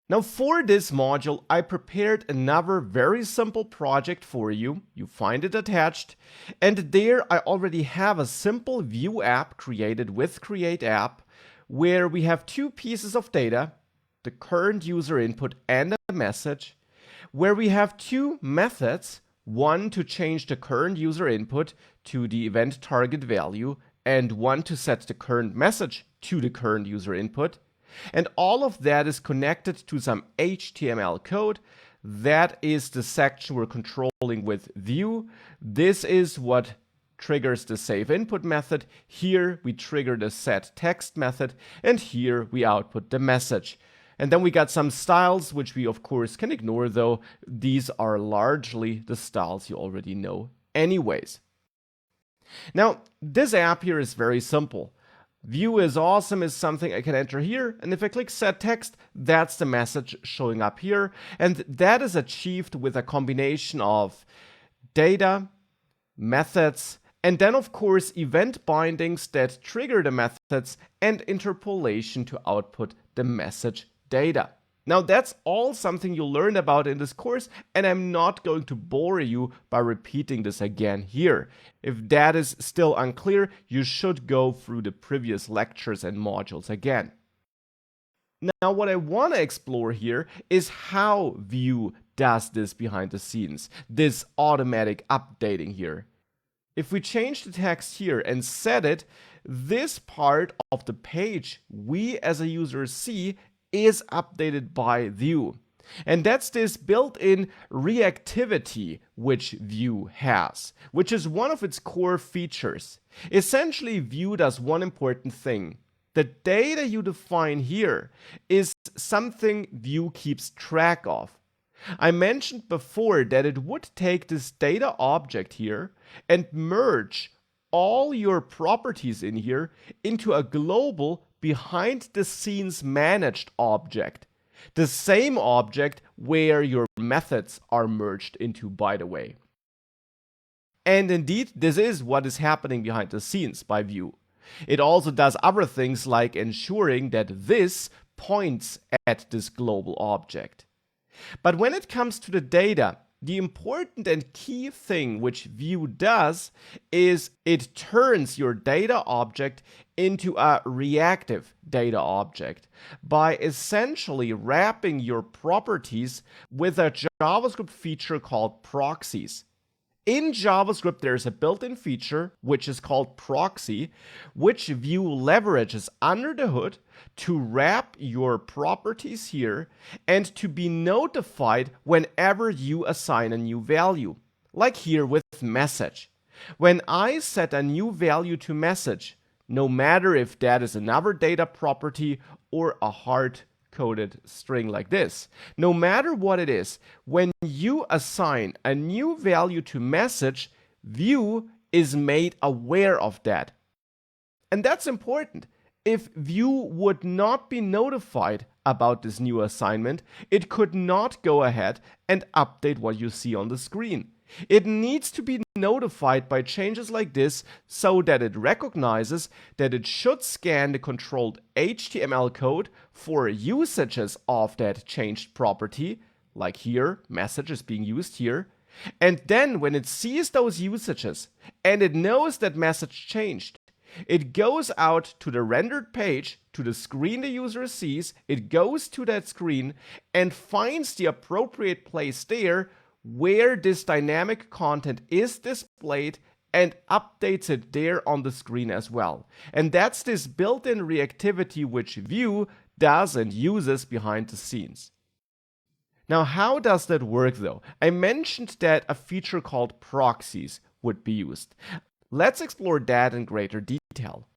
Now for this module, I prepared another very simple project for you. You find it attached. And there I already have a simple Vue app created with Create App, where we have two pieces of data, the current user input and a message, where we have two methods, one to change the current user input to the event target value, and one to set the current message to the current user input. And all of that is connected to some HTML code. That is the section we're controlling with Vue. This is what triggers the save input method. Here we trigger the set text method, and here we output the message. And then we got some styles, which we of course can ignore, though these are largely the styles you already know anyways. Now, this app here is very simple. Vue is awesome is something I can enter here, and if I click set text, that's the message showing up here, and that is achieved with a combination of data, methods, and then of course event bindings that trigger the methods, and interpolation to output the message data. Now that's all something you'll learn about in this course, and I'm not going to bore you by repeating this again here. If that is still unclear, you should go through the previous lectures and modules again. Now what I want to explore here is how Vue does this behind the scenes, this automatic updating here. If we change the text here and set it, this part of the page we as a user see is updated by Vue. And that's this built-in reactivity which Vue has, which is one of its core features. Essentially, Vue does one important thing. The data you define here is something Vue keeps track of. I mentioned before that it would take this data object here and merge all your properties in here into a global behind the scenes managed object. The same object where your methods are merged into, by the way. And indeed, this is what is happening behind the scenes by Vue. It also does other things like ensuring that this points at this global object. But when it comes to the data, the important and key thing which Vue does is it turns your data object into a reactive data object by essentially wrapping your properties with a JavaScript feature called proxies. In JavaScript, there's a built-in feature, which is called proxy, which Vue leverages under the hood to wrap your properties here and to be notified whenever you assign a new value, like here with message. When I set a new value to message, no matter if that is another data property or a hard-coded string like this, no matter what it is, when you assign a new value to message, Vue is made aware of that. And that's important. If Vue would not be notified about this new assignment, it could not go ahead and update what you see on the screen. It needs to be notified by changes like this so that it recognizes that it should scan the controlled HTML code for usages of that changed property, like here, message is being used here. And then when it sees those usages and it knows that message changed, it goes out to the rendered page, to the screen the user sees, it goes to that screen and finds the appropriate place there where this dynamic content is displayed and updates it there on the screen as well. And that's this built-in reactivity which Vue does and uses behind the scenes. Now, how does that work though? I mentioned that a feature called proxies would be used. Let's explore that in greater detail.